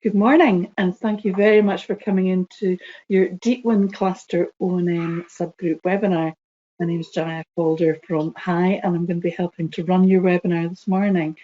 Good morning, and thank you very much for coming into your Deep Wind Cluster O&M subgroup webinar. My name is Jaya Calder from High, and I'm going to be helping to run your webinar this morning.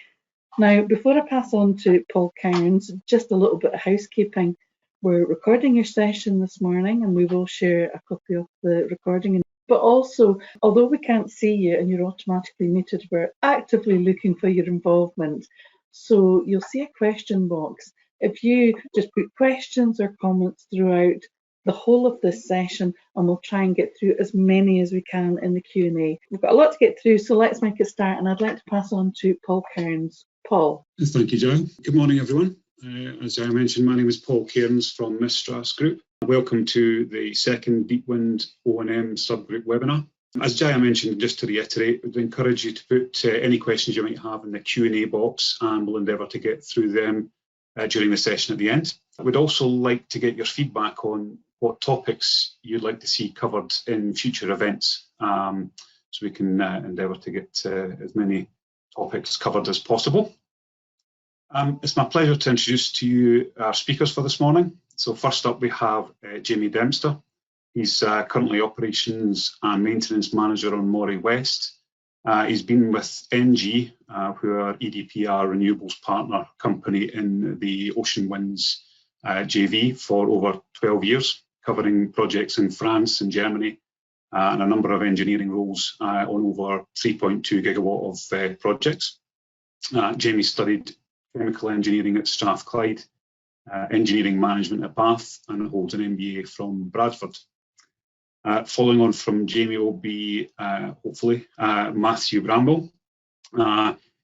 Now, before I pass on to Paul Cairns, just a little bit of housekeeping. We're recording your session this morning, and we will share a copy of the recording. But also, although we can't see you and you're automatically muted, we're actively looking for your involvement. So you'll see a question box. If you just put questions or comments throughout the whole of this session, and we'll try and get through as many as we can in the Q&A. We've got a lot to get through, so let's make a start, and I'd like to pass on to Paul Cairns. Paul. Thank you, Jo. Good morning, everyone. As I mentioned, my name is Paul Cairns from M Subgroup. Welcome to the second Deep Wind O&M subgroup webinar. As Jaya mentioned, just to reiterate, we'd encourage you to put any questions you might have in the Q&A box, and we'll endeavour to get through them during the session at the end. We'd also like to get your feedback on what topics you'd like to see covered in future events, so we can endeavour to get as many topics covered as possible. It's my pleasure to introduce to you our speakers for this morning. So first up we have Jamie Dempster. He's currently Operations and Maintenance Manager on Moray West. He's been with NG, who are EDPR Renewables partner company in the Ocean Winds JV for over 12 years, covering projects in France and Germany, and a number of engineering roles on over 3.2 gigawatt of projects. Jamie studied chemical engineering at Strathclyde, engineering management at Bath, and holds an MBA from Bradford. Following on from Jamie will be, hopefully, Matthew Bramble.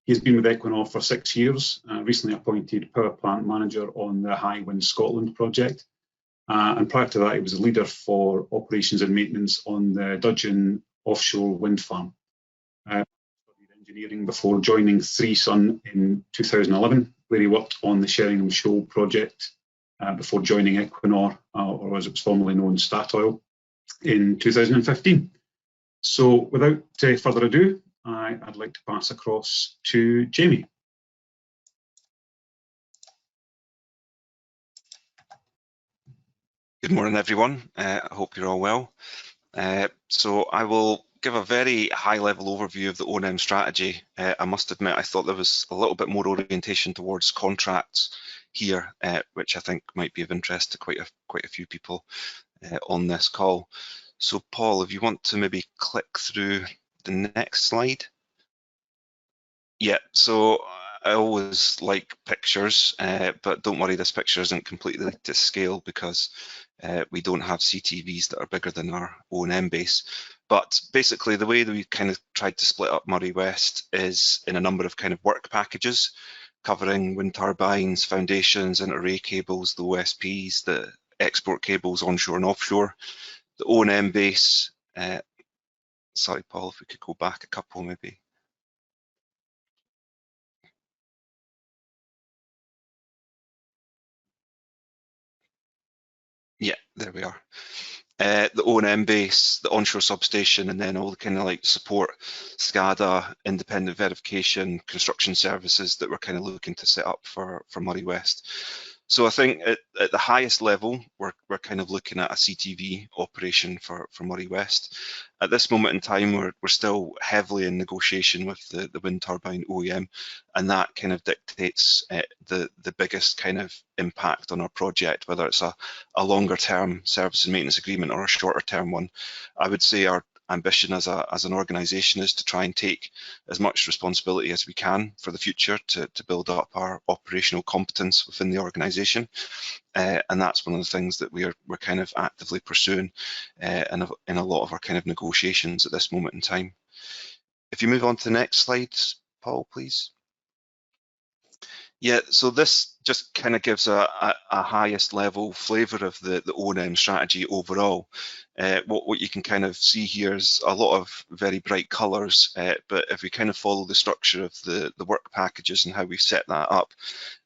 He's been with Equinor for 6 years, recently appointed Power Plant Manager on the Highlands Scotland project. And prior to that, he was a leader for operations and maintenance on the Dudgeon offshore wind farm. Studied engineering before joining 3Sun in 2011, where he worked on the Sheringham Shoal project before joining Equinor, or as it was formerly known, Statoil, in 2015. So without further ado, I'd like to pass across to Jamie. Good morning, everyone. I hope you're all well. So I will give a very high-level overview of the O&M strategy. I must admit, I thought there was a little bit more orientation towards contracts here, which I think might be of interest to quite a few people on this call. So Paul, if you want to maybe click through the next slide. Yeah, so I always like pictures, but don't worry, this picture isn't completely to scale because we don't have CTVs that are bigger than our O&M base. But basically the way that we kind of tried to split up Moray West is in a number of kind of work packages covering wind turbines, foundations, inter-array cables, the OSPs, the export cables onshore and offshore, the O&M base. Sorry, Paul, if we could go back a couple maybe. Yeah, there we are. The O&M base, the onshore substation, and then all the kind of like support, SCADA, independent verification, construction services that we're kind of looking to set up for Moray West. So I think at the highest level, we're kind of looking at a CTV operation for Moray West. At this moment in time, we're still heavily in negotiation with the wind turbine OEM, and that kind of dictates the biggest kind of impact on our project, whether it's a longer term service and maintenance agreement or a shorter term one. I would say our ambition as an organisation is to try and take as much responsibility as we can for the future to build up our operational competence within the organisation, and that's one of the things that we're kind of actively pursuing in a lot of our kind of negotiations at this moment in time. If you move on to the next slide, Paul, please. Yeah, so this just kind of gives a highest level flavour of the O&M strategy overall. What you can kind of see here is a lot of very bright colours, but if we kind of follow the structure of the work packages and how we've set that up,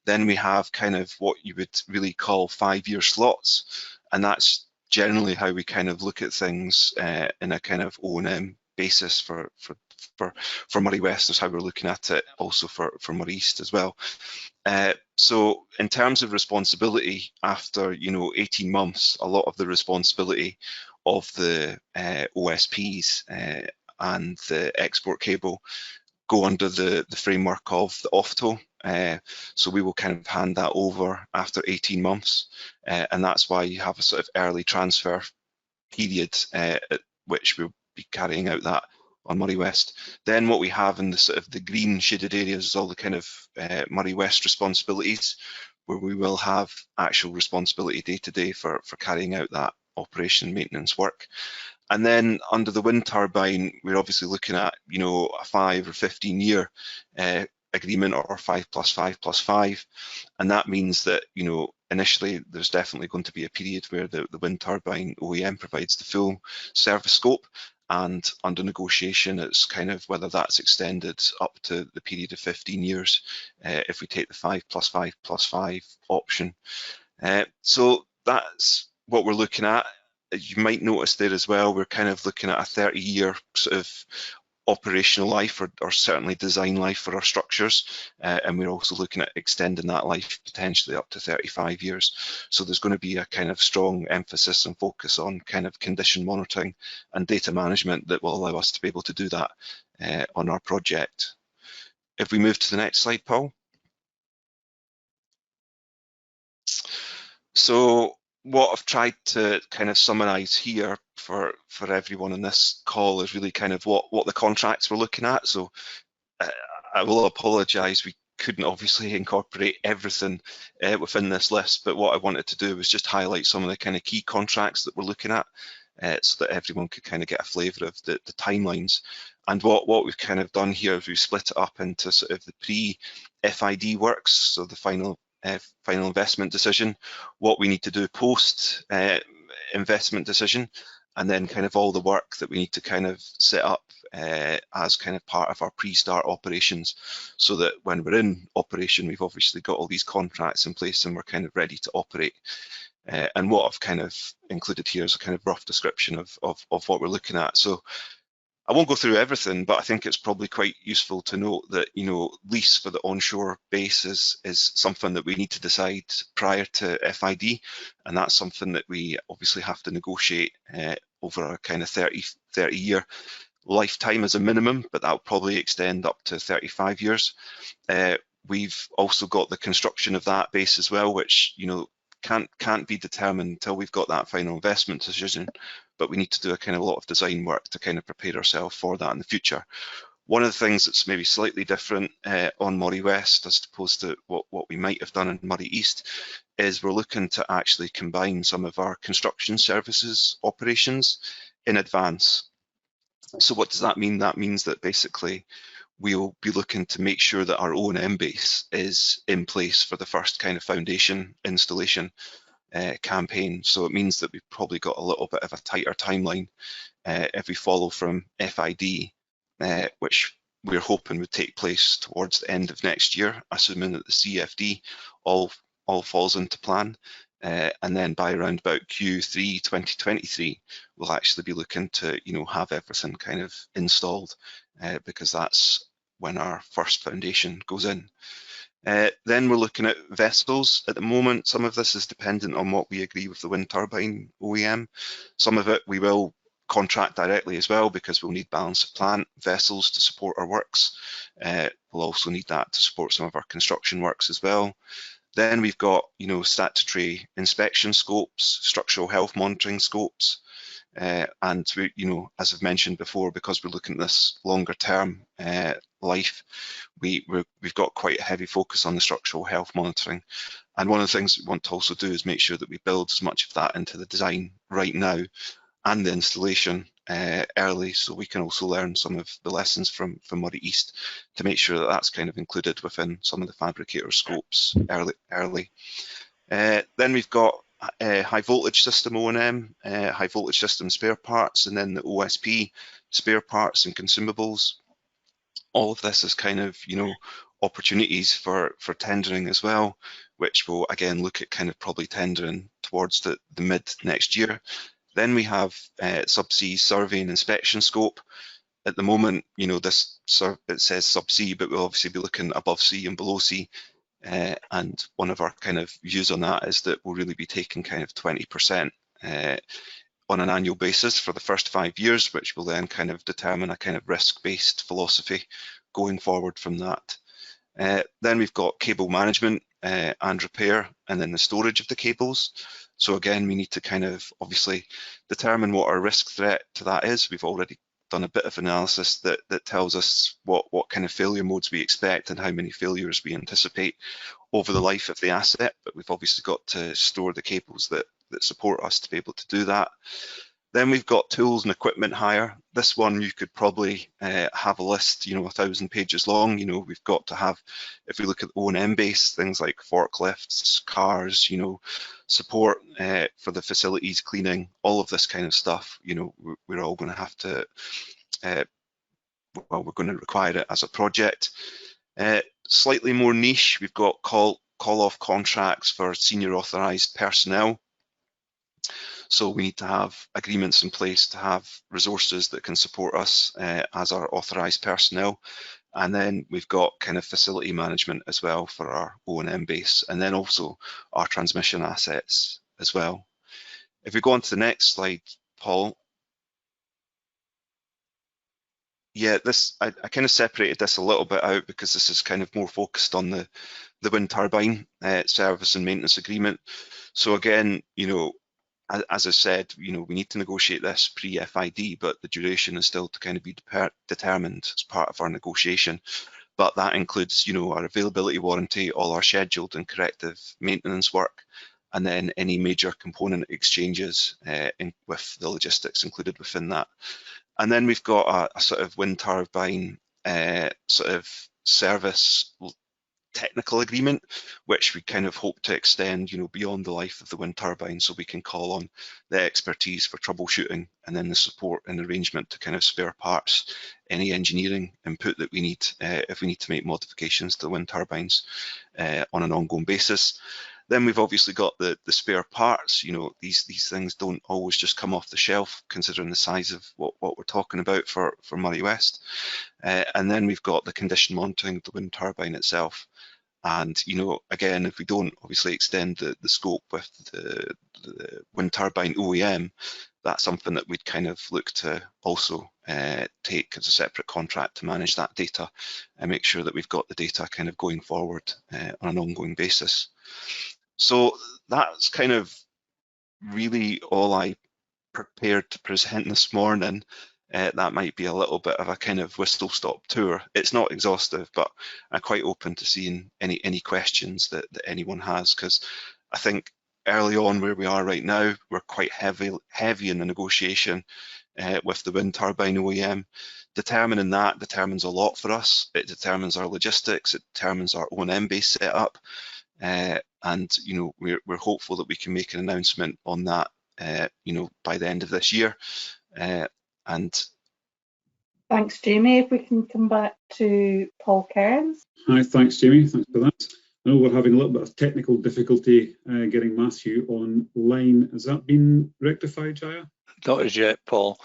then we have kind of what you would really call 5-year slots, and that's generally how we kind of look at things in a kind of O&M basis for for Moray West. That's how we're looking at it also for Moray East as well. So in terms of responsibility, after 18 months, a lot of the responsibility of the OSPs and the export cable go under the framework of the OFTO. So we will kind of hand that over after 18 months, and that's why you have a sort of early transfer period at which we'll be carrying out that on Moray West. Then what we have in the sort of the green shaded areas is all the kind of Moray West responsibilities, where we will have actual responsibility day to day for carrying out that operation maintenance work. And then under the wind turbine, we're obviously looking at a 5 or 15 year agreement, or 5 + 5 + 5, and that means that initially there's definitely going to be a period where the wind turbine OEM provides the full service scope, and under negotiation it's kind of whether that's extended up to the period of 15 years if we take the 5 + 5 + 5 option. So that's what we're looking at. You might notice there as well, we're kind of looking at a 30-year sort of operational life, or certainly design life for our structures, and we're also looking at extending that life potentially up to 35 years. So there's going to be a kind of strong emphasis and focus on kind of condition monitoring and data management that will allow us to be able to do that on our project. If we move to the next slide, Paul. So what I've tried to kind of summarise here for everyone in this call is really kind of what the contracts we're looking at. So I will apologise, we couldn't obviously incorporate everything within this list, but what I wanted to do was just highlight some of the kind of key contracts that we're looking at, so that everyone could kind of get a flavour of the timelines. And what we've kind of done here is we've split it up into sort of the pre-FID works, so the final investment decision, what we need to do post investment decision, and then kind of all the work that we need to kind of set up as kind of part of our pre-start operations, so that when we're in operation, we've obviously got all these contracts in place and we're kind of ready to operate. And what I've kind of included here is a kind of rough description of what we're looking at. So I won't go through everything, but I think it's probably quite useful to note that lease for the onshore base is something that we need to decide prior to FID, and that's something that we obviously have to negotiate over a kind of 30-year lifetime as a minimum, but that'll probably extend up to 35 years. We've also got the construction of that base as well, which can't be determined until we've got that final investment decision, but we need to do a kind of lot of design work to kind of prepare ourselves for that in the future. One of the things that's maybe slightly different on Moray West as opposed to what we might have done in Moray East is we're looking to actually combine some of our construction services operations in advance. So what does that mean? That means that basically we'll be looking to make sure that our O&M base is in place for the first kind of foundation installation campaign. So it means that we've probably got a little bit of a tighter timeline if we follow from FID, which we're hoping would take place towards the end of next year, assuming that the CFD all falls into plan. And then by around about Q3 2023, we'll actually be looking to have everything kind of installed, because that's when our first foundation goes in. Then we're looking at vessels. At the moment, some of this is dependent on what we agree with the wind turbine OEM. Some of it we will contract directly as well, because we'll need balance of plant vessels to support our works. We'll also need that to support some of our construction works as well. Then we've got statutory inspection scopes, structural health monitoring scopes, and we, as I've mentioned before, because we're looking at this longer term life, we've got quite a heavy focus on the structural health monitoring. And one of the things we want to also do is make sure that we build as much of that into the design right now and the installation early, so we can also learn some of the lessons from Moray East to make sure that that's kind of included within some of the fabricator scopes early. Then we've got high voltage system O&M, high voltage system spare parts, and then the OSP spare parts and consumables. All of this is kind of opportunities for tendering as well, which will again look at kind of probably tendering towards the mid next year. Then we have subsea survey and inspection scope. At the moment, you know, this it says subsea, but we'll obviously be looking above sea and below sea. And one of our kind of views on that is that we'll really be taking kind of 20% on an annual basis for the first 5 years, which will then kind of determine a kind of risk-based philosophy going forward from that. Then we've got cable management and repair, and then the storage of the cables. So again, we need to kind of obviously determine what our risk threat to that is. We've already done a bit of analysis that tells us what kind of failure modes we expect and how many failures we anticipate over the life of the asset, but we've obviously got to store the cables that support us to be able to do that. Then we've got tools and equipment hire. This one you could probably have a list, you know, 1,000 pages long. You know, we've got to have, if we look at the O&M base, things like forklifts, cars, you know, support for the facilities, cleaning, all of this kind of stuff. You know, we're all going to have to, well, we're going to require it as a project. Slightly more niche, we've got call-off contracts for senior authorised personnel. So we need to have agreements in place to have resources that can support us as our authorised personnel. And then we've got kind of facility management as well for our O&M base, and then also our transmission assets as well. If we go on to the next slide, Paul. Yeah, this I kind of separated this a little bit out because this is kind of more focused on the wind turbine service and maintenance agreement. So again, you know, as I said, you know, we need to negotiate this pre-FID, but the duration is still to kind of be determined as part of our negotiation. But that includes, you know, our availability warranty, all our scheduled and corrective maintenance work, and then any major component exchanges with the logistics included within that. And then we've got a sort of wind turbine sort of service technical agreement, which we kind of hope to extend, you know, beyond the life of the wind turbine, so we can call on the expertise for troubleshooting and then the support and arrangement to kind of spare parts, any engineering input that we need if we need to make modifications to the wind turbines on an ongoing basis. Then we've obviously got the spare parts. You know, these things don't always just come off the shelf, considering the size of what we're talking about for Moray West. And then we've got the condition monitoring of the wind turbine itself. And, you know, again, if we don't obviously extend the scope with the wind turbine OEM, that's something that we'd kind of look to also take as a separate contract to manage that data and make sure that we've got the data kind of going forward on an ongoing basis. So that's kind of really all I prepared to present this morning. That might be a little bit of a kind of whistle-stop tour. It's not exhaustive, but I'm quite open to seeing any questions that anyone has, because I think early on where we are right now, we're quite heavy in the negotiation with the wind turbine OEM. Determining that determines a lot for us. It determines our logistics, it determines our O&M base setup, and you know, we're hopeful that we can make an announcement on that you know, by the end of this year. And thanks, Jamie. If we can come back to Paul Cairns. Hi, thanks, Jamie. Thanks for that. I know we're having a little bit of technical difficulty getting Matthew online. Has that been rectified, Jaya? Not as yet, Paul.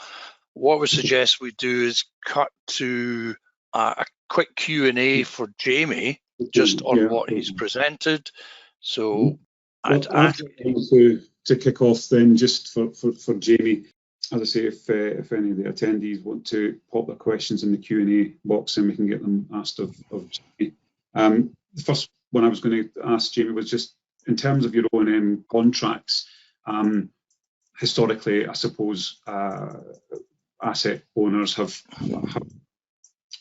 What we suggest we do is cut to a quick Q&A for Jamie, just on what he's presented. So I'd ask to kick off then, just for Jamie. As I say, if any of the attendees want to pop their questions in the Q&A box, then we can get them asked of Jamie. The first one I was going to ask Jamie was just in terms of your O&M contracts. Historically, I suppose asset owners have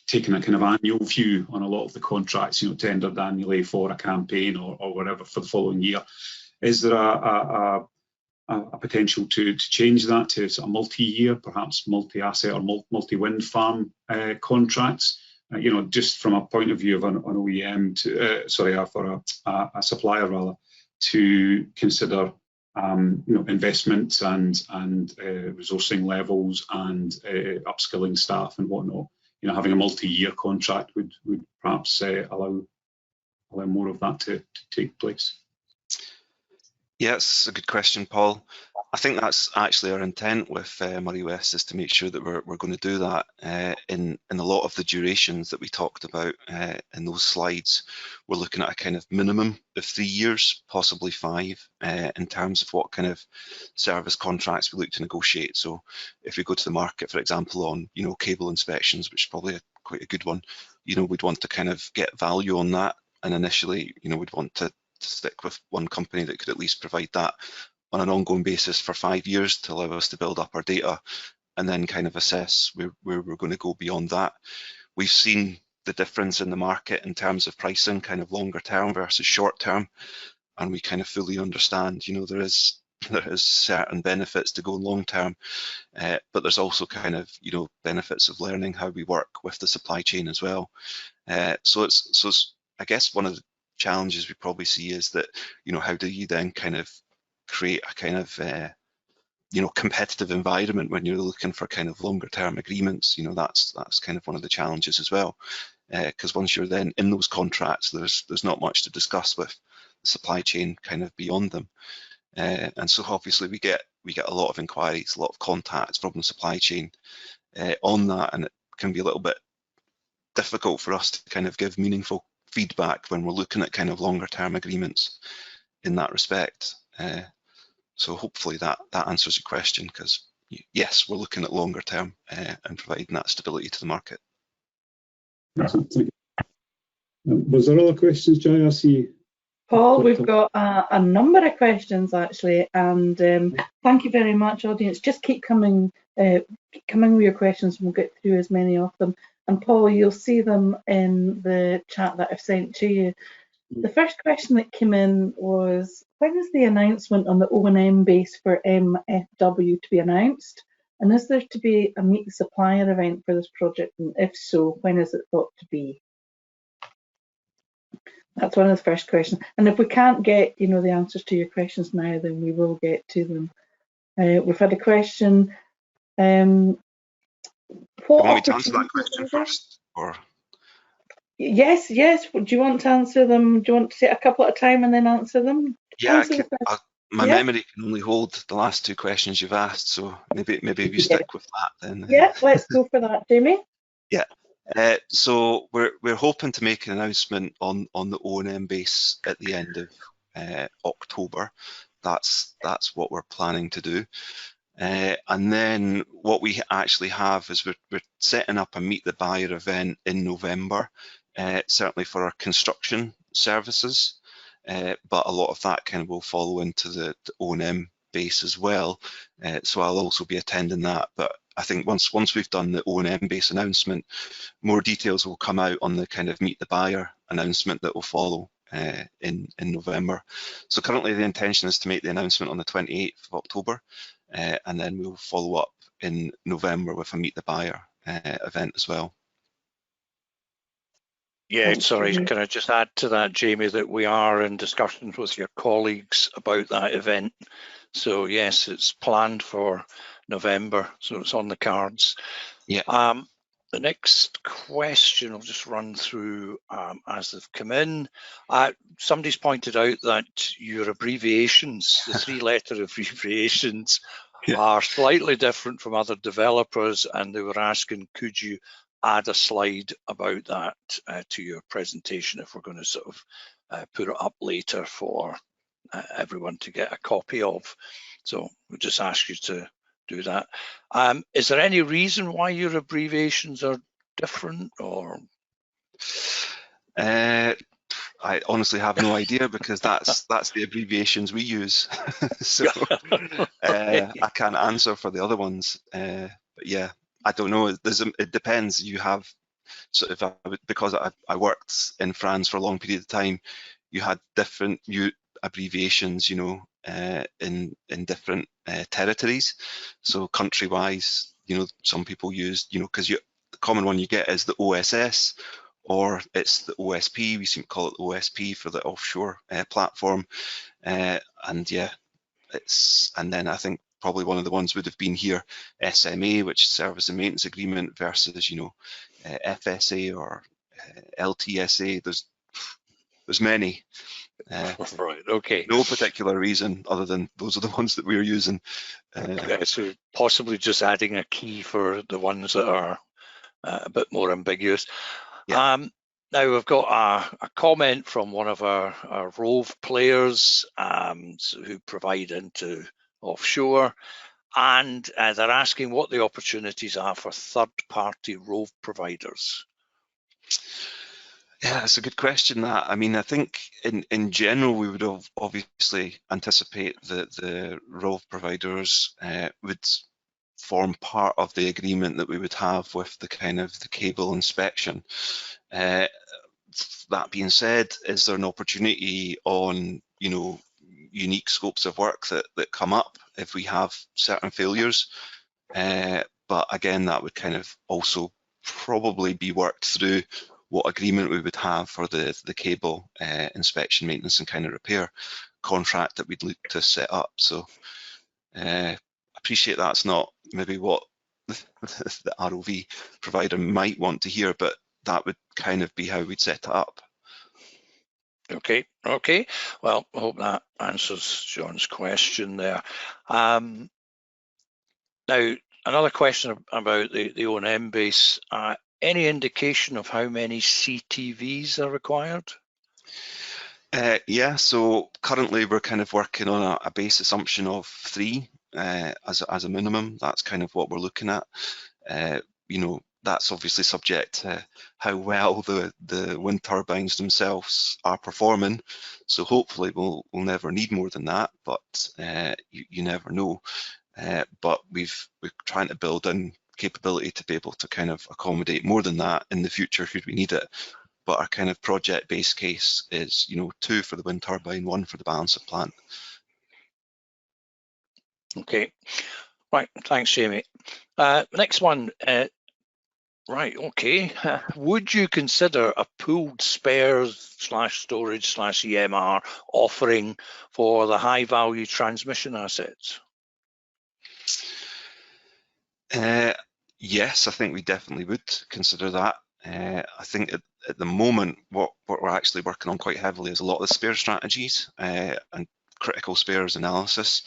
taken a kind of annual view on a lot of the contracts, you know, tendered annually for a campaign or whatever for the following year. Is there a potential to change that to sort of multi-year, perhaps multi-asset or multi-wind farm contracts? You know, just from a point of view of an OEM for a supplier rather, to consider you know, investments and resourcing levels and upskilling staff and whatnot. You know, having a multi-year contract would perhaps allow more of that to take place. Yes, a good question, Paul. I think that's actually our intent with Murray West, is to make sure that we're going to do that in a lot of the durations that we talked about in those slides. We're looking at a kind of minimum of 3 years, possibly 5, in terms of what kind of service contracts we look to negotiate. So if we go to the market, for example, on cable inspections, which is probably quite a good one, we'd want to kind of get value on that, and initially, we'd want to stick with one company that could at least provide that on an ongoing basis for 5 years to allow us to build up our data, and then kind of assess where we're going to go beyond that. We've seen the difference in the market in terms of pricing, kind of longer term versus short term, and we kind of fully understand, there is certain benefits to go long term, but there's also kind of benefits of learning how we work with the supply chain as well. So it's I guess one of the challenges we probably see is that how do you then kind of create a kind of competitive environment when you're looking for kind of longer term agreements. That's kind of one of the challenges as well, because once you're then in those contracts, there's not much to discuss with the supply chain kind of beyond them, and so obviously we get a lot of inquiries, a lot of contacts from the supply chain on that, and it can be a little bit difficult for us to kind of give meaningful feedback when we're looking at kind of longer term agreements in that respect. So hopefully that answers your question, because yes, we're looking at longer term and providing that stability to the market. Excellent, thank you. Was there other questions, Jai? I see. Paul, we've got a number of questions actually, and thank you very much, audience. Just keep coming with your questions, and we'll get through as many of them. And Paul, you'll see them in the chat that I've sent to you. The first question that came in was, when is the announcement on the O&M base for MFW to be announced? And is there to be a Meet the Supplier event for this project? And if so, when is it thought to be? That's one of the first questions. And if we can't get, the answers to your questions now, then we will get to them. We've had a question. Do you want me to answer that question first, or? Yes. Do you want to answer them? Do you want to say a couple at a time and then answer them? Yeah, my memory can only hold the last 2 questions you've asked, so maybe if you stick with that then. Yeah, let's go for that, Jamie. Yeah. So we're hoping to make an announcement on the O&M base at the end of October. That's what we're planning to do. And then what we actually have is we're setting up a Meet the Buyer event in November, certainly for our construction services, but a lot of that kind of will follow into the O&M base as well. So I'll also be attending that. But I think once we've done the O&M base announcement, more details will come out on the kind of Meet the Buyer announcement that will follow in November. So currently the intention is to make the announcement on the 28th of October, and then we'll follow up in November with a Meet the Buyer event as well. Yeah, sorry, can I just add to that, Jamie, that we are in discussions with your colleagues about that event. So yes, it's planned for November, so it's on the cards. Yeah. The next question, I'll just run through as they've come in. Somebody's pointed out that your abbreviations, the 3-letter abbreviations, are slightly different from other developers, and they were asking, could you add a slide about that to your presentation if we're going to sort of put it up later for everyone to get a copy of. So we'll just ask you to do that. Is there any reason why your abbreviations are different, or? I honestly have no idea, because that's the abbreviations we use. So okay. I can't answer for the other ones. But yeah, I don't know. It depends. You have sort of, because I worked in France for a long period of time, you had different abbreviations, in different territories. So country-wise, some people use, because the common one you get is the OSS, or it's the OSP. We seem to call it the OSP for the offshore platform. And yeah, and then I think probably one of the ones would have been here, SMA, which is Service and Maintenance Agreement, versus, FSA or LTSA. There's many. Right, okay. No particular reason other than those are the ones that we're using. So possibly just adding a key for the ones that are a bit more ambiguous. Yeah. Now we've got a comment from one of our Rove players who provide into offshore, and they're asking what the opportunities are for third-party Rove providers. Yeah, it's a good question. That I mean, I think in general we would obviously anticipate that the Rove providers would form part of the agreement that we would have with the kind of the cable inspection. That being said, is there an opportunity on, you know, unique scopes of work that come up if we have certain failures? But again, that would kind of also probably be worked through what agreement we would have for the cable inspection, maintenance and kind of repair contract that we'd look to set up. So appreciate that's not maybe what the ROV provider might want to hear, but that would kind of be how we'd set it up. Okay. Well, I hope that answers John's question there. Now, another question about the O&M base. Any indication of how many CTVs are required? Yeah, so currently we're kind of working on a base assumption of 3 as a minimum. That's kind of what we're looking at. You know, that's obviously subject to how well the wind turbines themselves are performing. So hopefully we'll never need more than that, but you never know. But we're trying to build in capability to be able to kind of accommodate more than that in the future should we need it. But our kind of project base case is, you know, 2 for the wind turbine, 1 for the balance of plant. Okay, right, thanks Jamie. Next one, right, okay. Would you consider a pooled spares / storage / EMR offering for the high value transmission assets? Yes, I think we definitely would consider that. I think at the moment, what we're actually working on quite heavily is a lot of the spare strategies and critical spares analysis.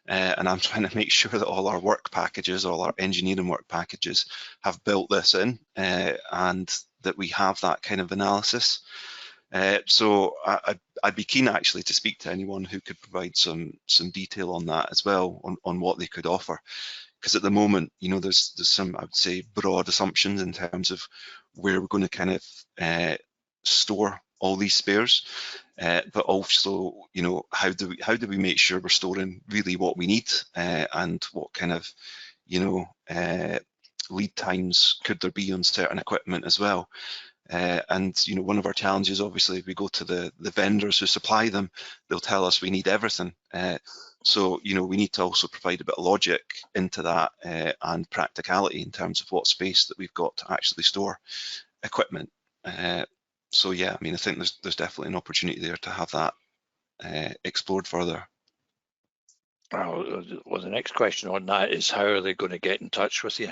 And I'm trying to make sure that all our work packages, all our engineering work packages have built this in and that we have that kind of analysis. So I'd be keen actually to speak to anyone who could provide some detail on that as well, on what they could offer. Because at the moment, you know, there's some, I would say, broad assumptions in terms of where we're going to kind of store all these spares, but also, you know, how do we make sure we're storing really what we need and what kind of, you know, lead times could there be on certain equipment as well. And you know, one of our challenges, obviously, if we go to the vendors who supply them, they'll tell us we need everything. So you know, we need to also provide a bit of logic into that and practicality in terms of what space that we've got to actually store equipment. So yeah, I mean, I think there's definitely an opportunity there to have that explored further. Well, the next question on that is, how are they going to get in touch with you?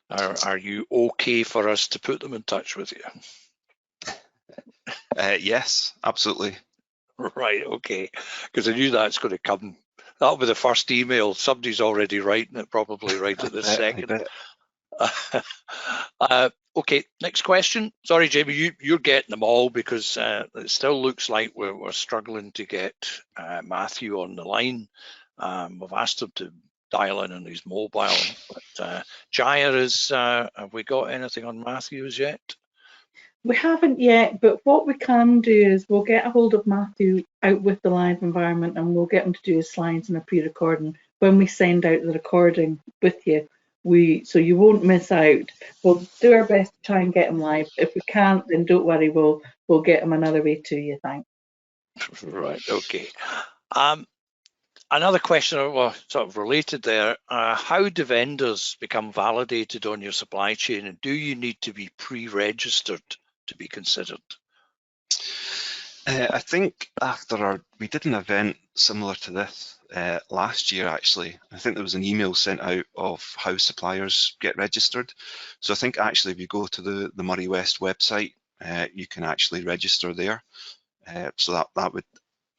Are you okay for us to put them in touch with you? Yes, absolutely. Right, okay, because I knew that's going to come. That'll be the first email. Somebody's already writing it, probably right at this second. Okay, next question. Sorry, Jamie, you're getting them all because it still looks like we're struggling to get Matthew on the line. We've asked him to dial in on his mobile, but Jaya, have we got anything on Matthew's yet? We haven't yet, but what we can do is we'll get a hold of Matthew out with the live environment and we'll get him to do his slides and a pre-recording when we send out the recording with you. So you won't miss out. We'll do our best to try and get him live. If we can't, then don't worry, we'll get him another way to you. Thanks. Right, okay. Another question, well, sort of related there, how do vendors become validated on your supply chain, and do you need to be pre-registered to be considered? I think we did an event similar to this last year, actually. I think there was an email sent out of how suppliers get registered. So I think actually if you go to the Murray West website, you can actually register there. So that would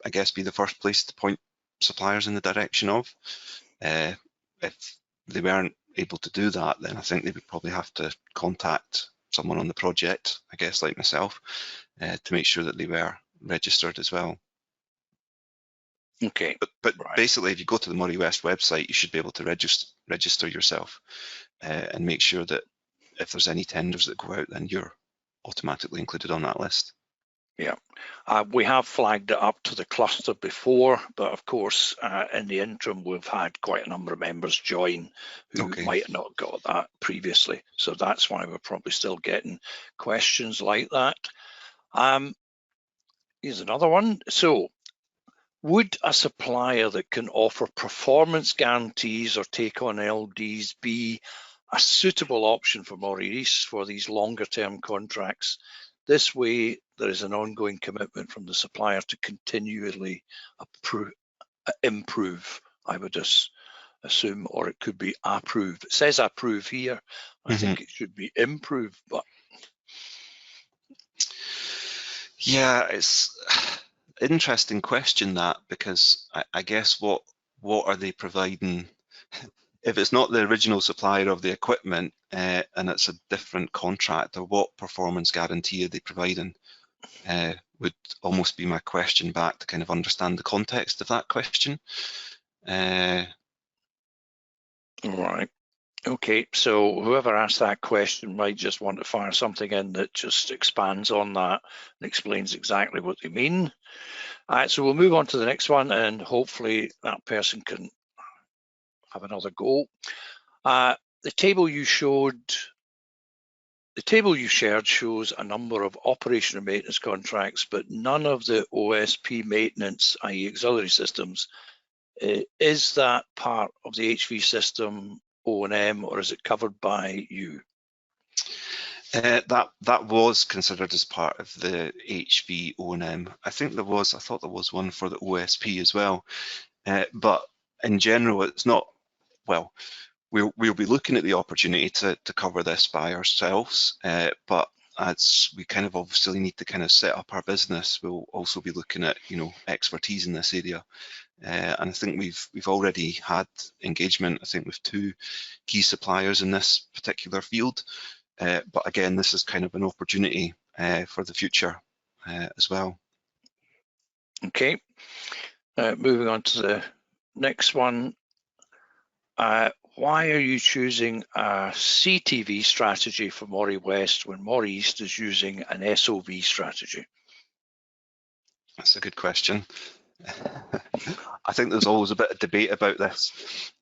I guess, be the first place to point suppliers in the direction of. If they weren't able to do that, then I think they would probably have to contact someone on the project, I guess, like myself, to make sure that they were registered as well. Okay. But right. Basically, if you go to the Moray West website, you should be able to register yourself and make sure that if there's any tenders that go out, then you're automatically included on that list. Yeah, we have flagged it up to the cluster before, but of course, in the interim, we've had quite a number of members join who might have not got that previously. So that's why we're probably still getting questions like that. Here's another one. So, would a supplier that can offer performance guarantees or take on LDs be a suitable option for Moray East for these longer term contracts? This way, there is an ongoing commitment from the supplier to continually improve, I would just assume, or it could be approve. It says approve here. I think it should be improve, but. Yeah, it's an interesting question, that, because I guess what are they providing? If it's not the original supplier of the equipment and it's a different contractor, what performance guarantee are they providing? Would almost be my question back to kind of understand the context of that question. Right. Okay, so whoever asked that question might just want to fire something in that just expands on that and explains exactly what they mean. All right, so we'll move on to the next one, and hopefully that person can have another go. The table you shared shows a number of operation and maintenance contracts, but none of the OSP maintenance, i.e. auxiliary systems. Is that part of the HV system O&M, or is it covered by you? That was considered as part of the HV O&M. I thought there was one for the OSP as well. But in general, it's not, well, we'll be looking at the opportunity to cover this by ourselves, but as we kind of obviously need to kind of set up our business, we'll also be looking at, expertise in this area. And I think we've already had engagement, I think, with 2 key suppliers in this particular field. But again, this is kind of an opportunity for the future as well. Okay, moving on to the next one. Why are you choosing a CTV strategy for Moray West when Moray East is using an SOV strategy? That's a good question. I think there's always a bit of debate about this,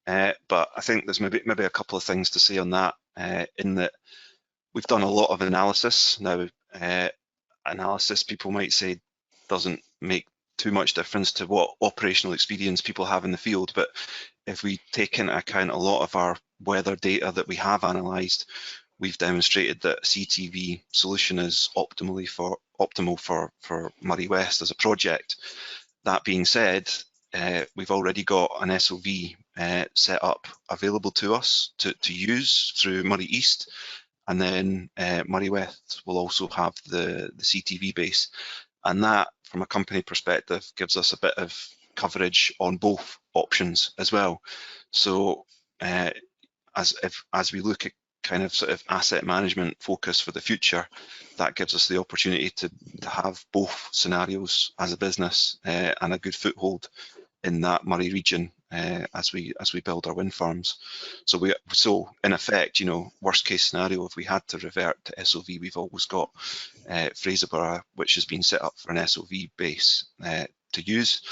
but I think there's maybe a couple of things to say on that, in that we've done a lot of analysis. Now, analysis, people might say, doesn't make too much difference to what operational experience people have in the field, but if we take into account a lot of our weather data that we have analysed, we've demonstrated that CTV solution is optimal for Moray West as a project. That being said, we've already got an SOV set up available to us to use through Moray East, and then Moray West will also have the CTV base, and that, from a company perspective, gives us a bit of coverage on both options as well. So as we look at kind of sort of asset management focus for the future, that gives us the opportunity to have both scenarios as a business and a good foothold in that Moray region as we build our wind farms. So in effect, worst case scenario, if we had to revert to SOV, we've always got Fraserburgh, which has been set up for an SOV base to use,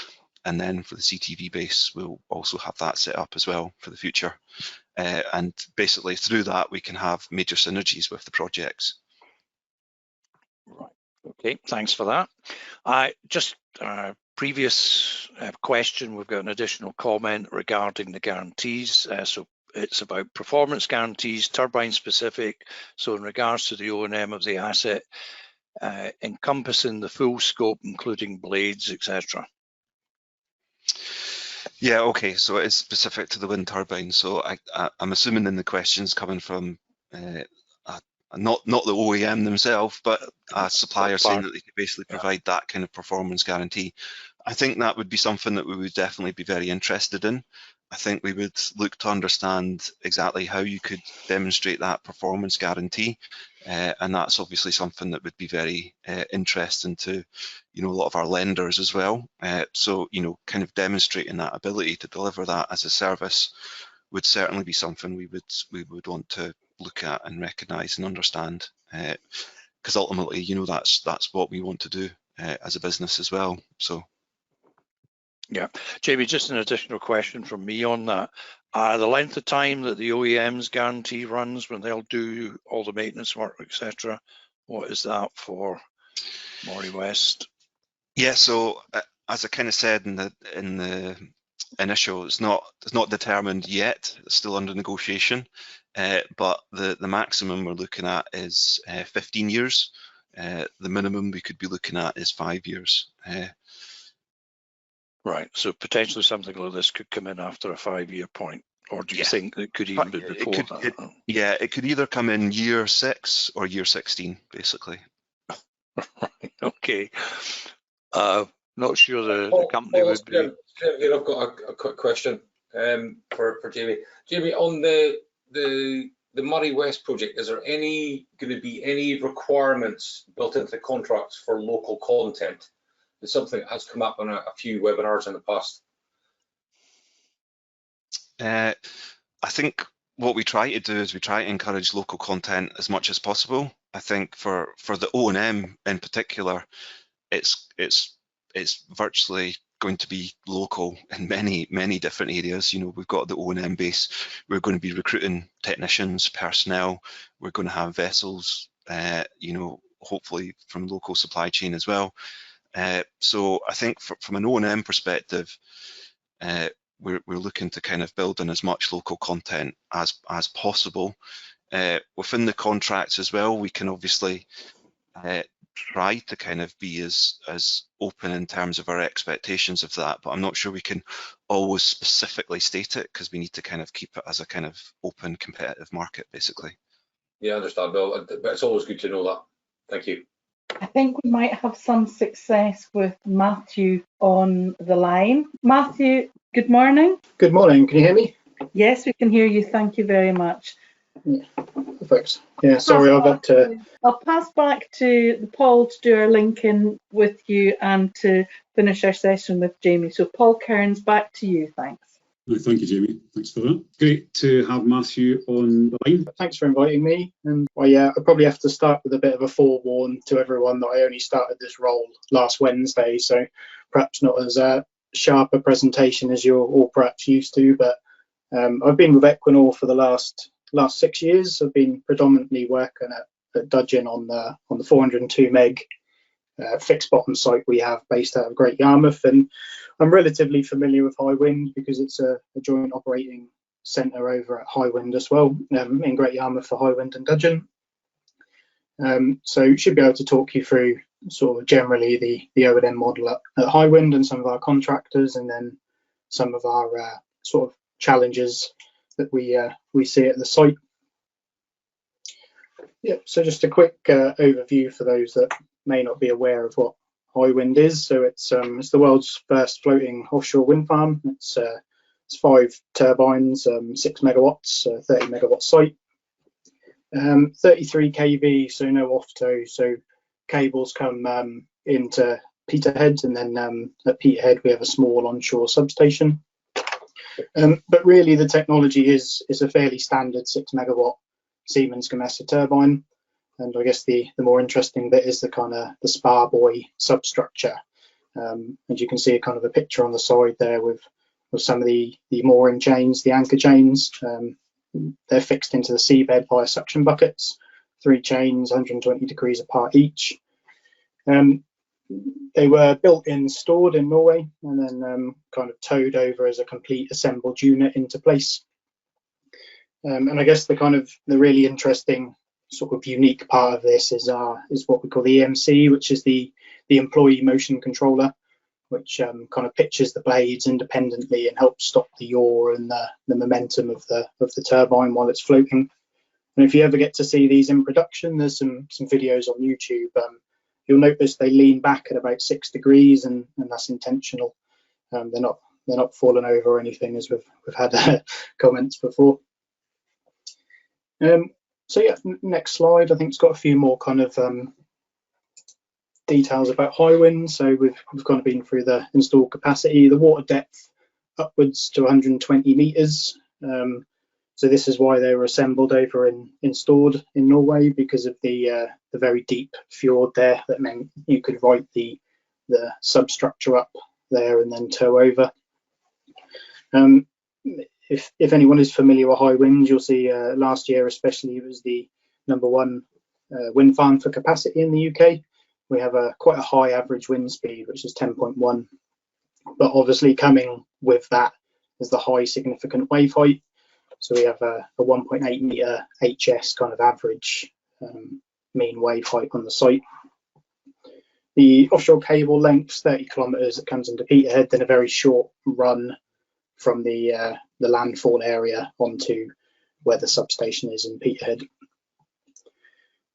and then for the CTV base, we'll also have that set up as well for the future. And basically through that, we can have major synergies with the projects. Right. Okay, thanks for that. Just previous question, we've got an additional comment regarding the guarantees. So it's about performance guarantees, turbine specific. So in regards to the O&M of the asset, encompassing the full scope, including blades, etc. Yeah, okay, so it is specific to the wind turbine. So I'm assuming then the question's coming from not the OEM themselves, but a supplier saying that they could basically provide that kind of performance guarantee. I think that would be something that we would definitely be very interested in. I think we would look to understand exactly how you could demonstrate that performance guarantee, and that's obviously something that would be very interesting to, a lot of our lenders as well. So, kind of demonstrating that ability to deliver that as a service would certainly be something we would want to look at and recognise and understand, because ultimately, that's what we want to do as a business as well. So. Yeah, Jamie, just an additional question from me on that. The length of time that the OEM's guarantee runs when they'll do all the maintenance work, etc. What is that for Moray West? Yeah, so as I kind of said in the initial, it's not determined yet. It's still under negotiation, but the maximum we're looking at is 15 years. The minimum we could be looking at is 5 years. Right, so potentially something like this could come in after a 5-year point, or do you think it could even be before that? It could either come in year 6 or year 16, basically. Right, okay. Not sure the company would be. I've got a quick question for Jamie. Jamie, on the Moray West project, is there going to be any requirements built into the contracts for local content? It's something that has come up on a few webinars in the past. I think what we try to do is we try to encourage local content as much as possible. I think for the O&M in particular, it's virtually going to be local in many different areas. We've got the O&M base. We're going to be recruiting technicians, personnel. We're going to have vessels, hopefully from local supply chain as well. So I think from an O&M perspective, we're looking to kind of build in as much local content as possible. Within the contracts as well, we can obviously try to kind of be as open in terms of our expectations of that, but I'm not sure we can always specifically state it, because we need to kind of keep it as a kind of open competitive market, basically. Yeah, I understand, Bill, but it's always good to know that. Thank you. I think we might have some success with Matthew on the line. Matthew, good morning. Good morning. Can you hear me? Yes, we can hear you. Thank you very much. Yeah, perfect. Yeah, sorry, I've had to. I'll pass back to Paul to do our linking with you and to finish our session with Jamie. So Paul Kearns, back to you. Thanks. Thank you, Jamie. Thanks for that. Great to have Matthew on the line. Thanks for inviting me. And I probably have to start with a bit of a forewarn to everyone that I only started this role last Wednesday, so perhaps not as sharp a presentation as you're all perhaps used to. But I've been with Equinor for the last 6 years. I've been predominantly working at Dudgeon on the 402 meg fixed bottom site we have based out of Great Yarmouth, and I'm relatively familiar with Highwind because it's a joint operating centre over at Highwind as well, in Great Yarmouth for Highwind and Dudgeon. So should be able to talk you through sort of generally the O&M model at Highwind and some of our contractors, and then some of our sort of challenges that we see at the site. Yep, so just a quick overview for those that may not be aware of what Highwind is. So it's the world's first floating offshore wind farm. It's 5 turbines, 6 megawatts, 30 megawatt site, 33 kV, so no off-tow. So cables come into Peterhead, and then at Peterhead we have a small onshore substation. But really the technology is a fairly standard 6 megawatt Siemens Gamesa turbine. And I guess the more interesting bit is the kind of the spar buoy substructure. And you can see a kind of a picture on the side there with some of the mooring chains, the anchor chains. They're fixed into the seabed via suction buckets, 3 chains, 120 degrees apart each. They were built and stored in Norway, and then kind of towed over as a complete assembled unit into place. And I guess the really interesting sort of unique part of this is what we call the EMC, which is the employee motion controller, which kind of pitches the blades independently and helps stop the yaw and the momentum of the turbine while it's floating. And if you ever get to see these in production, there's some videos on YouTube. you'll notice they lean back at about 6 degrees, and that's intentional. They're not falling over or anything, as we've had comments before. So yeah, next slide. I think it's got a few more kind of details about Highlands. So we've kind of been through the installed capacity, the water depth upwards to 120 meters. So this is why they were assembled over in Stord in Norway, because of the very deep fjord there. That meant you could ride the substructure up there and then tow over. If anyone is familiar with Highlands, you'll see last year especially it was the #1 wind farm for capacity in the UK. We have quite a high average wind speed, which is 10.1, but obviously coming with that is the high significant wave height. So we have a 1.8 meter HS kind of average mean wave height on the site. The offshore cable length, 30 kilometres, that comes into Peterhead, then a very short run from the landfall area onto where the substation is in Peterhead.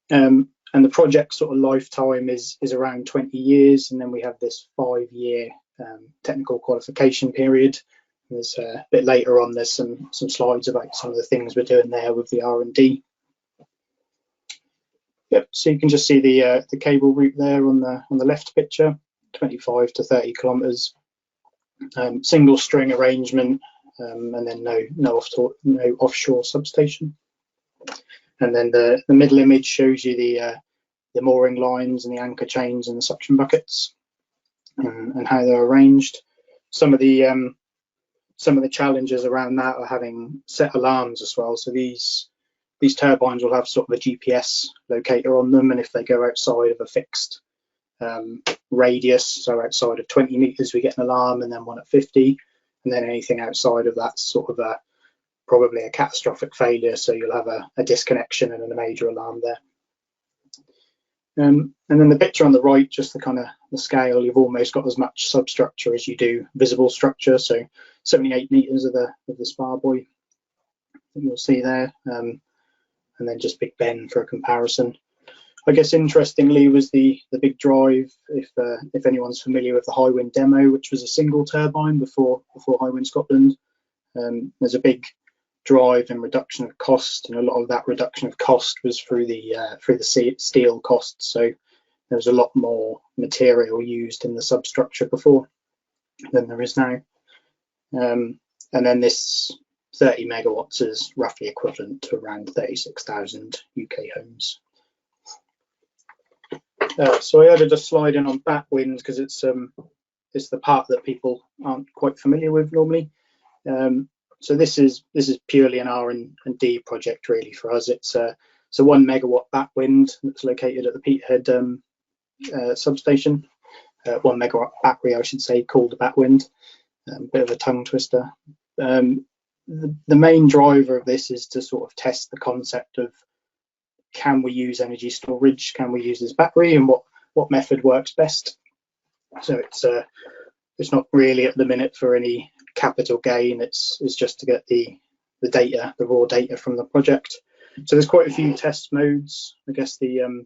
And the project sort of lifetime is around 20 years, and then we have this 5-year technical qualification period. There's a bit later on, there's some slides about some of the things we're doing there with the R&D. Yep, so you can just see the cable route there on the left picture, 25 to 30 kilometres. Single string arrangement, and then no offshore substation. And then the middle image shows you the mooring lines and the anchor chains and the suction buckets, and how they're arranged. Some of the challenges around that are having set alarms as well. So these turbines will have sort of a GPS locator on them, and if they go outside of a fixed radius, so outside of 20 meters, we get an alarm, and then one at 50, and then anything outside of that's sort of probably a catastrophic failure, so you'll have a disconnection and a major alarm there. And then the picture on the right, just the kind of the scale, you've almost got as much substructure as you do visible structure, so 78 meters of the spar buoy that you'll see there, and then just Big Ben for a comparison. I guess interestingly was the big drive, if anyone's familiar with the Highwind demo, which was a single turbine before Highwind Scotland. There's a big drive and reduction of cost, and a lot of that reduction of cost was through the steel costs. So there was a lot more material used in the substructure before than there is now. And then this 30 megawatts is roughly equivalent to around 36,000 UK homes. So I added a slide in on bat wind because it's the part that people aren't quite familiar with normally. So this is purely an R&D project really for us. It's a 1 megawatt bat wind that's located at the Peterhead substation. 1 megawatt battery, I should say, called a bat wind. Bit of a tongue twister. The main driver of this is to sort of test the concept of, can we use energy storage? Can we use this battery, and what method works best? So it's not really at the minute for any capital gain. It's just to get the data, the raw data from the project. So there's quite a few test modes. I guess the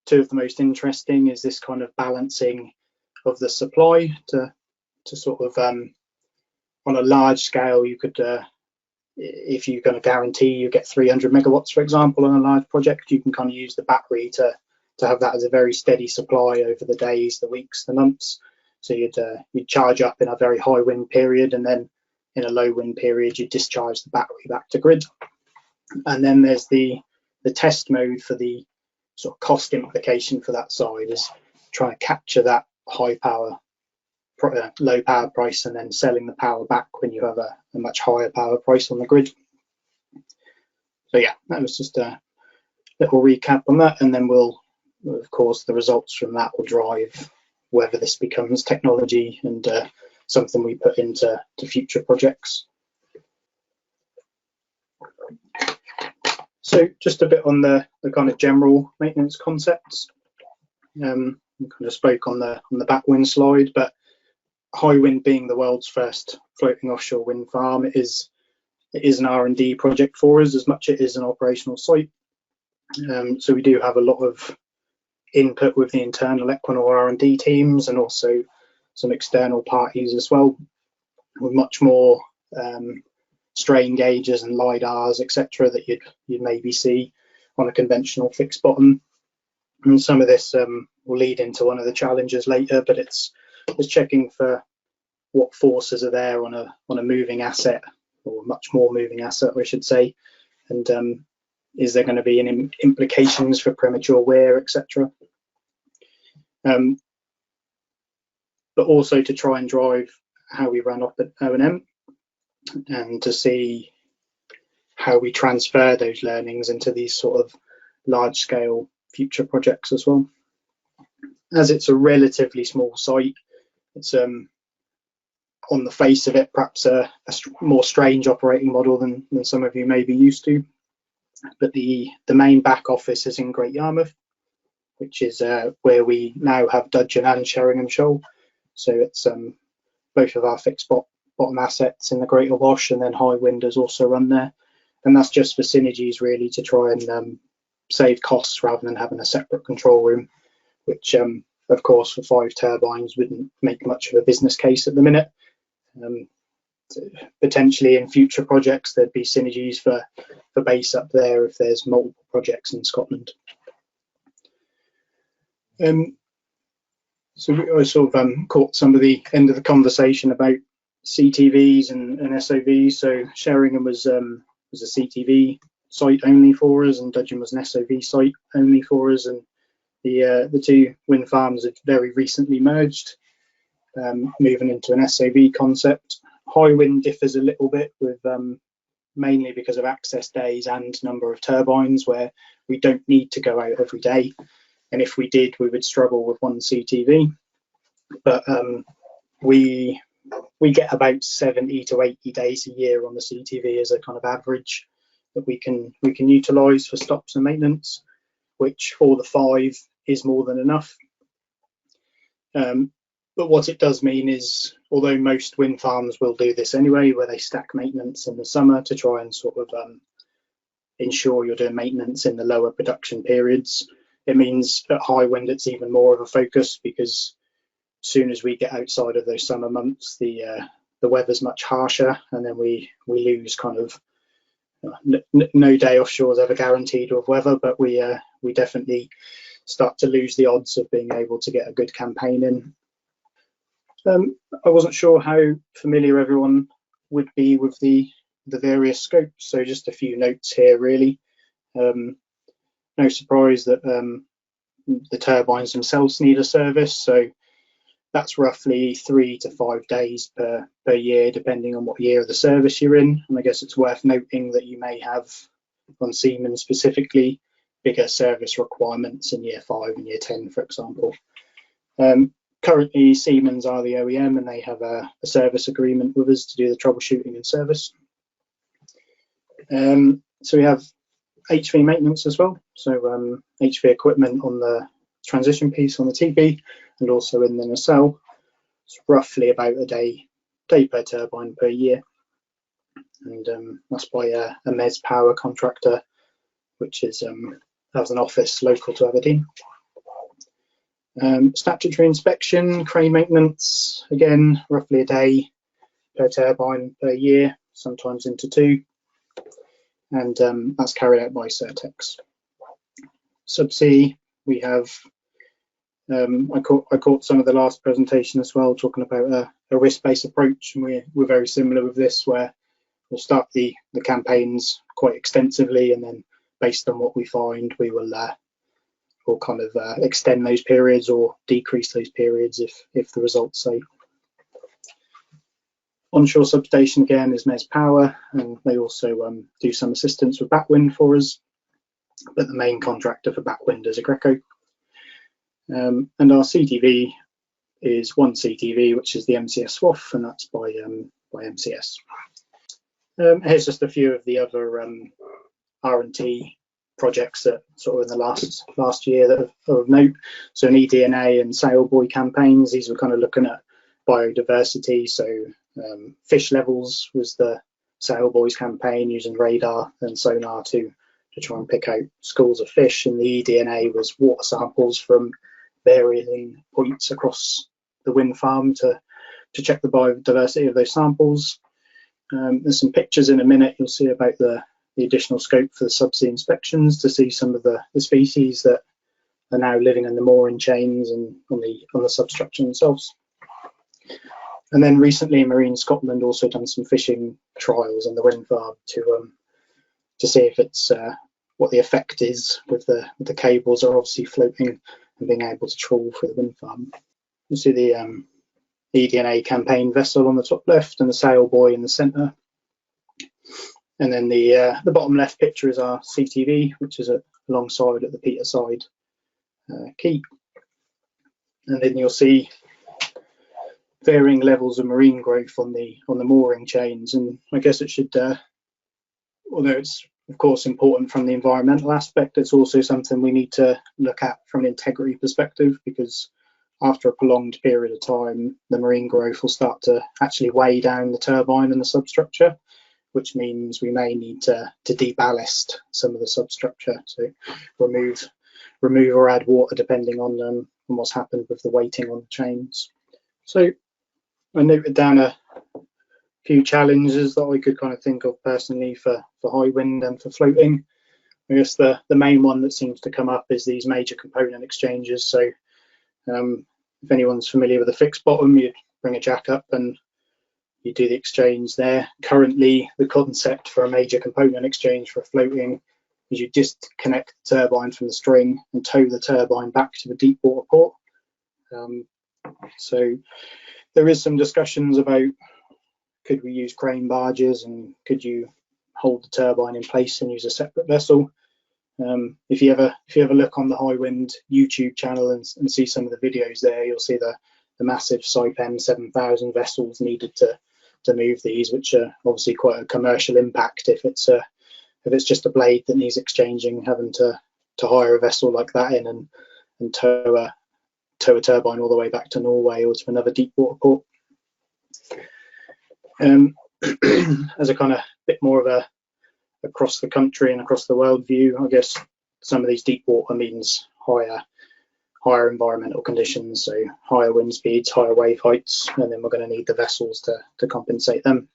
two of the most interesting is this kind of balancing of the supply to sort of on a large scale. You could if you're going to guarantee you get 300 megawatts, for example, on a large project, you can kind of use the battery to have that as a very steady supply over the days, the weeks, the months. So you'd charge up in a very high wind period, and then in a low wind period, you discharge the battery back to grid. And then there's the test mode for the sort of cost implication for that side, is trying to capture that high power, low power price, and then selling the power back when you have a much higher power price on the grid. So yeah, that was just a little recap on that, and then we'll, of course, the results from that will drive whether this becomes technology and something we put into future projects. So just a bit on the kind of general maintenance concepts. We kind of spoke on the Batwind slide, but Highwind being the world's first floating offshore wind farm, it is an R&D project for us as much as it is an operational site. So we do have a lot of input with the internal Equinor R&D teams and also some external parties as well, with much more strain gauges and lidars, etc., that you'd maybe see on a conventional fixed bottom. And some of this will lead into one of the challenges later, but it's checking for what forces are there on a moving asset, or much more moving asset, I should say, and is there going to be any implications for premature wear, etc. But also to try and drive how we run up at O&M, and to see how we transfer those learnings into these sort of large scale future projects as well. As it's a relatively small site, it's on the face of it perhaps a more strange operating model than some of you may be used to, but the main back office is in Great Yarmouth, which is where we now have Dudgeon and Sheringham Shoal. So it's both of our fixed bottom assets in the Greater Wash, and then Highwind is also run there, and that's just for synergies really, to try and save costs rather than having a separate control room, which of course for 5 turbines wouldn't make much of a business case at the minute. Potentially in future projects there'd be synergies for base up there if there's multiple projects in Scotland. So I sort of caught some of the end of the conversation about CTVs and SOVs. So Sheringham was a CTV site only for us, and Dudgeon was an SOV site only for us, and the two wind farms have very recently merged, moving into an SOV concept. Highwind differs a little bit, with mainly because of access days and number of turbines, where we don't need to go out every day, and if we did we would struggle with one CTV, but we get about 70 to 80 days a year on the CTV as a kind of average that we can utilise for stops and maintenance, which for the 5 is more than enough. But what it does mean is, although most wind farms will do this anyway, where they stack maintenance in the summer to try and sort of ensure you're doing maintenance in the lower production periods, it means at Highwind it's even more of a focus, because as soon as we get outside of those summer months, the weather's much harsher, and then we lose kind of no day offshore is ever guaranteed with weather, but we definitely start to lose the odds of being able to get a good campaign in. I wasn't sure how familiar everyone would be with the various scopes, so just a few notes here really. No surprise that the turbines themselves need a service, so that's roughly 3 to 5 days per year, depending on what year of the service you're in. And I guess it's worth noting that you may have, on Siemens specifically, bigger service requirements in year 5 and year 10, for example. Currently, Siemens are the OEM, and they have a service agreement with us to do the troubleshooting and service. So we have HV maintenance as well, so HV equipment on the transition piece on the TP, and also in the nacelle. It's roughly about a day per turbine per year, and that's by a MES Power contractor, which is has an office local to Aberdeen. Statutory inspection, crane maintenance, again roughly a day per turbine per year, sometimes into 2, and that's carried out by Certex. Subsea, we have I caught some of the last presentation as well, talking about a risk-based approach, and we're very similar with this, where we'll start the campaigns quite extensively, and then based on what we find, we'll kind of extend those periods or decrease those periods if the results say. Onshore substation again is MES Power, and they also do some assistance with backwind for us, but the main contractor for backwind is Aggreko. And our CTV is one CTV, which is the MCS SWAF, and that's by MCS. Here's just a few of the other R&T projects that sort of in the last year that are of note. So an eDNA and Sailboy campaigns, these were kind of looking at biodiversity. So fish levels was the Sailboys campaign, using radar and sonar to to try and pick out schools of fish, and the eDNA was water samples from varying points across the wind farm to check the biodiversity of those samples. There's some pictures in a minute you'll see about the additional scope for the subsea inspections to see some of the species that are now living in the mooring chains and on the substructure themselves. And then recently Marine Scotland also done some fishing trials on the wind farm to see if it's what the effect is with the cables are obviously floating and being able to trawl through the wind farm. You see the eDNA campaign vessel on the top left and the sail buoy in the centre. And then the bottom left picture is our CTV, which is alongside at the Peterside quay. And then you'll see varying levels of marine growth on the mooring chains. And I guess it should, although it's of course important from the environmental aspect, it's also something we need to look at from an integrity perspective, because after a prolonged period of time, the marine growth will start to actually weigh down the turbine and the substructure, which means we may need to deballast some of the substructure, so remove or add water depending on what's happened with the weighting on the chains. So I noted down a few challenges that I could kind of think of personally for high wind and for floating. I guess the main one that seems to come up is these major component exchanges. So if anyone's familiar with a fixed bottom, you'd bring a jack up and you do the exchange there. Currently, the concept for a major component exchange for floating is you disconnect the turbine from the string and tow the turbine back to the deep water port. So there is some discussions about, could we use crane barges and could you hold the turbine in place and use a separate vessel? If you ever look on the High Wind YouTube channel and see some of the videos there, you'll see the massive Saipem 7000 vessels needed to move these, which are obviously quite a commercial impact if it's just a blade that needs exchanging, having to hire a vessel like that in and tow a turbine all the way back to Norway or to another deep water port. As a kind of bit more of a across the country and across the world view, I guess some of these deep water means higher environmental conditions, so higher wind speeds, higher wave heights, and then we're going to need the vessels to compensate them.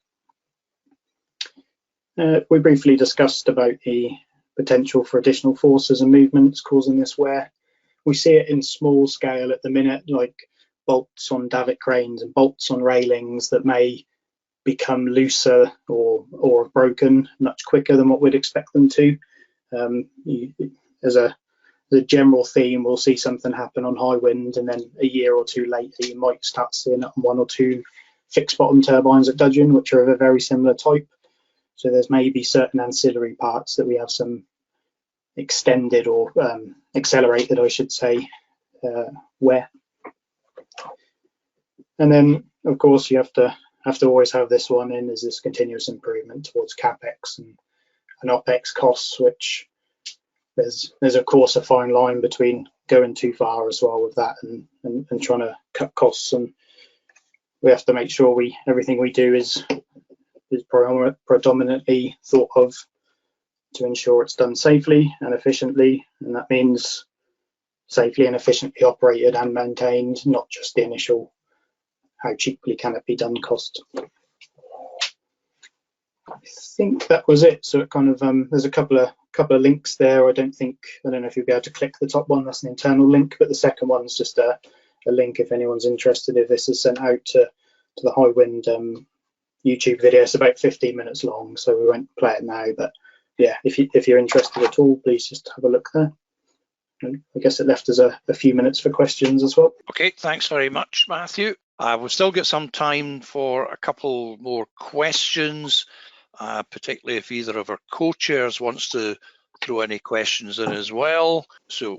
We briefly discussed about the potential for additional forces and movements causing this wear. We see it in small scale at the minute, like bolts on davit cranes and bolts on railings that may become looser or broken much quicker than what we'd expect them to. As a general theme, we'll see something happen on high wind, and then a year or two later you might start seeing it on one or two fixed bottom turbines at Dudgeon, which are of a very similar type. So there's maybe certain ancillary parts that we have some extended or accelerated, I should say, wear. And then of course you have to always have this one in, is this continuous improvement towards capex and opex costs, which there's of course a fine line between going too far as well with that and trying to cut costs, and we have to make sure everything we do is predominantly thought of to ensure it's done safely and efficiently, and that means safely and efficiently operated and maintained, not just the initial how cheaply can it be done cost. I think that was it. So it kind of there's a couple of links there. I don't know if you'll be able to click the top one, that's an internal link, but the second one's just a link if anyone's interested. If this is sent out to the High Wind YouTube video, it's about 15 minutes long, so we won't play it now, but yeah, if you're interested at all, please just have a look there. And I guess it left us a few minutes for questions as well. Okay, thanks very much, Matthew. We've still got some time for a couple more questions, particularly if either of our co-chairs wants to throw any questions in as well. So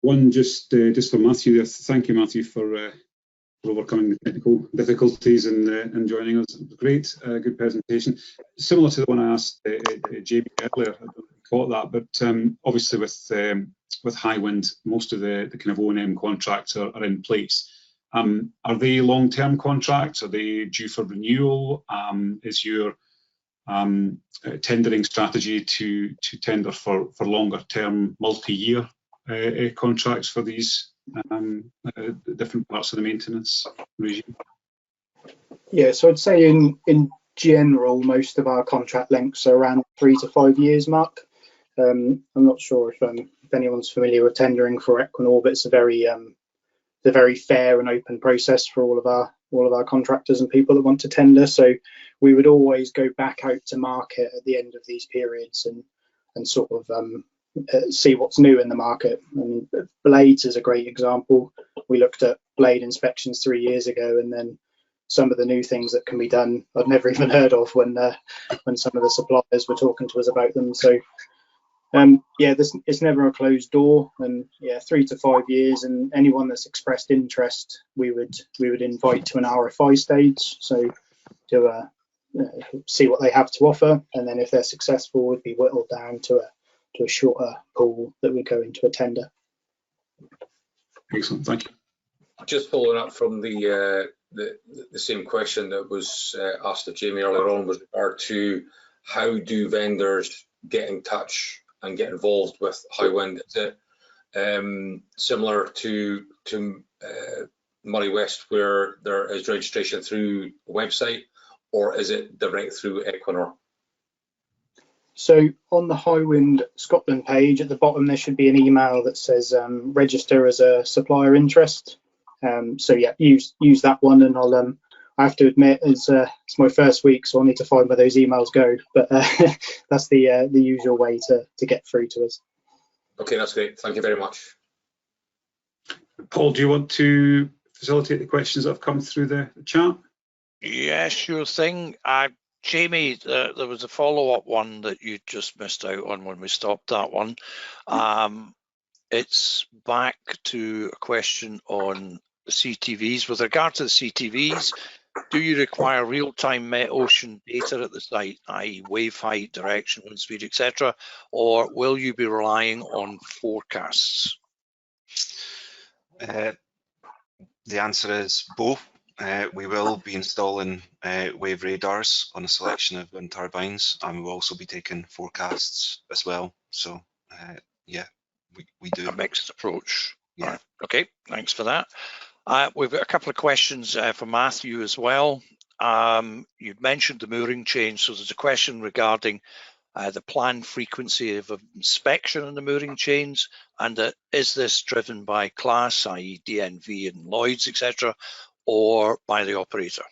one just for Matthew. Thank you, Matthew, for overcoming the technical difficulties and joining us. Great, good presentation. Similar to the one I asked Jamie earlier, I don't know if you caught that, but obviously with High Wind, most of the kind of O&M contracts are in place. Are they long-term contracts? Are they due for renewal? Is your tendering strategy to tender for longer term, multi-year contracts for these different parts of the maintenance regime? Yeah, so I'd say in general, most of our contract lengths are around 3 to 5 years mark. I'm not sure if anyone's familiar with tendering for Equinor, but it's a very fair and open process for all of our contractors and people that want to tender. So we would always go back out to market at the end of these periods and sort of see what's new in the market. And blades is a great example. We looked at blade inspections 3 years ago, and then some of the new things that can be done I'd never even heard of when some of the suppliers were talking to us about them. So yeah, it's never a closed door, and yeah, 3 to 5 years, and anyone that's expressed interest, we would invite to an RFI stage, so to see what they have to offer, and then if they're successful, would be whittled down to a shorter pool that would go into a tender. Excellent, thank you. Just following up from the same question that was asked of Jamie earlier on with regard to how do vendors get in touch and get involved with Highwind? Is it similar to Murray West, where there is registration through a website, or is it direct through Equinor? So on the Highwind Scotland page at the bottom, there should be an email that says register as a supplier interest. So yeah, use that one, and I have to admit it's my first week, so I'll need to find where those emails go. But that's the usual way to get through to us. Okay, that's great. Thank you very much. Paul, do you want to facilitate the questions that have come through the chat? Yeah, sure thing. Jamie, there was a follow-up one that you just missed out on when we stopped that one. It's back to a question on CTVs. With regard to the CTVs, do you require real-time Met Ocean data at the site, i.e. wave height, direction, wind speed, etc., or will you be relying on forecasts? The answer is both. We will be installing wave radars on a selection of wind turbines, and we will also be taking forecasts as well. So yeah, we do. A mixed approach. Yeah. Right. Okay, thanks for that. We've got a couple of questions for Matthew as well. You've mentioned the mooring change, so there's a question regarding the planned frequency of inspection on the mooring chains, and is this driven by class, i.e. DNV and Lloyds, etc., or by the operator?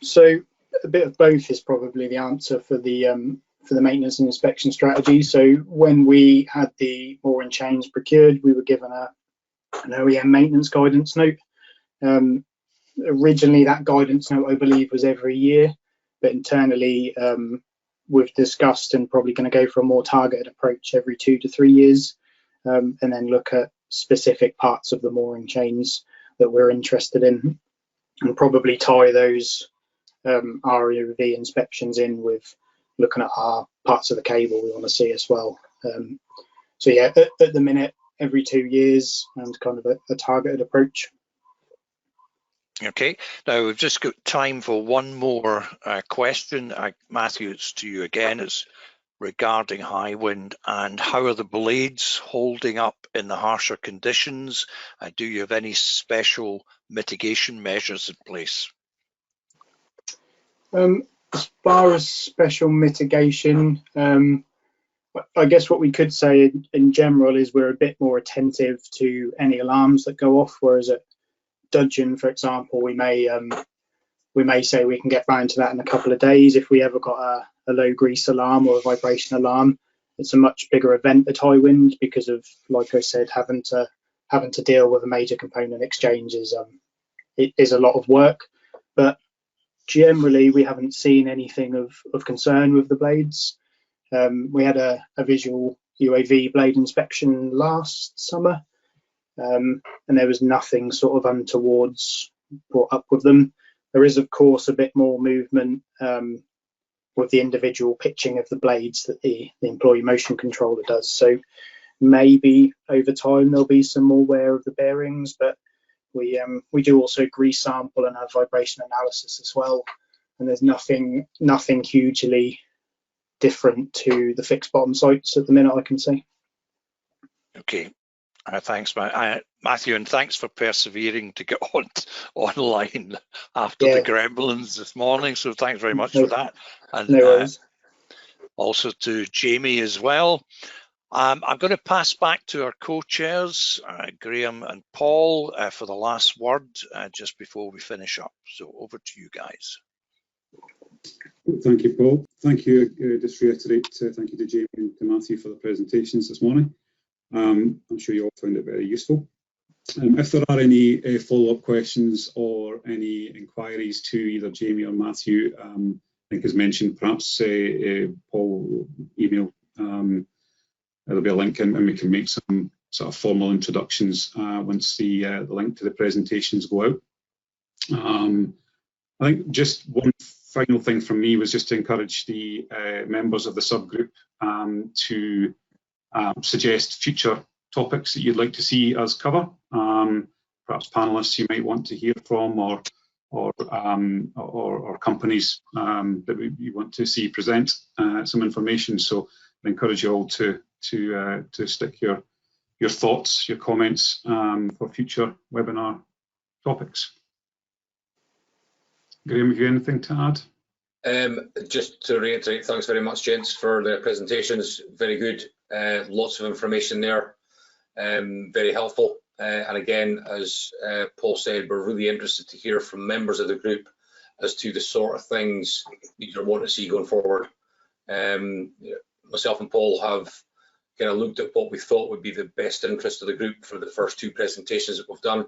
So a bit of both is probably the answer for the maintenance and inspection strategy. So when we had the mooring chains procured, we were given an OEM maintenance guidance note. Originally, that guidance note, I believe, was every year, but internally we've discussed and probably going to go for a more targeted approach every 2 to 3 years, and then look at specific parts of the mooring chains that we're interested in, and probably tie those ROV inspections in with looking at our parts of the cable we want to see as well. So yeah, at the minute, every 2 years, and kind of a targeted approach. Okay, now we've just got time for one more question. Matthew, it's to you again. It's regarding Highwind, and how are the blades holding up in the harsher conditions? Do you have any special mitigation measures in place? As far as special mitigation, I guess what we could say in general is we're a bit more attentive to any alarms that go off, whereas at Dudgeon, for example, we may say we can get round to that in a couple of days if we ever got a low grease alarm or a vibration alarm. It's a much bigger event at Highwind because of, like I said, having to deal with a major component exchange is a lot of work. But generally, we haven't seen anything of concern with the blades. We had a visual UAV blade inspection last summer, and there was nothing sort of untowards brought up with them. There is, of course, a bit more movement with the individual pitching of the blades that the employee motion controller does. So maybe over time there'll be some more wear of the bearings, but we do also grease sample and have vibration analysis as well. and there's nothing hugely different to the fixed bottom sites at the minute, I can say. Okay, thanks, Matthew, and thanks for persevering to get online after the gremlins this morning. So thanks very much for that. And no worries. Also to Jamie as well. I'm going to pass back to our co-chairs, Graham and Paul, for the last word just before we finish up. So over to you guys. Thank you, Paul. Thank you. Just reiterate, thank you to Jamie and to Matthew for the presentations this morning. I'm sure you all found it very useful. If there are any follow-up questions or any inquiries to either Jamie or Matthew, I think as mentioned, perhaps Paul email, there'll be a link and we can make some sort of formal introductions once the link to the presentations go out. I think just one final thing from me was just to encourage the members of the subgroup to suggest future topics that you'd like to see us cover. Perhaps panelists you might want to hear from, or companies that you want to see present some information. So I encourage you all to stick your thoughts, your comments for future webinar topics. Graham, have you anything to add? Just to reiterate, thanks very much, gents, for their presentations. Very good. Lots of information there. Very helpful. And again, as Paul said, we're really interested to hear from members of the group as to the sort of things that you want to see going forward. Myself and Paul have kind of looked at what we thought would be the best interest of the group for the first two presentations that we've done,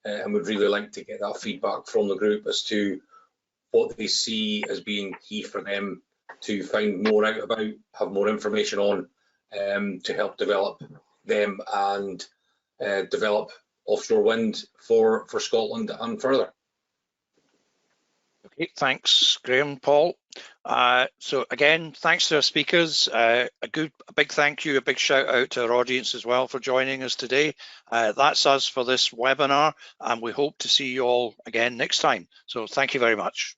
and would really like to get that feedback from the group as to what they see as being key for them to find more out about, have more information on, to help develop them and develop offshore wind for Scotland and further. Okay, thanks, Graham, Paul. So again, thanks to our speakers. A big thank you, a big shout out to our audience as well for joining us today. That's us for this webinar, and we hope to see you all again next time. So thank you very much.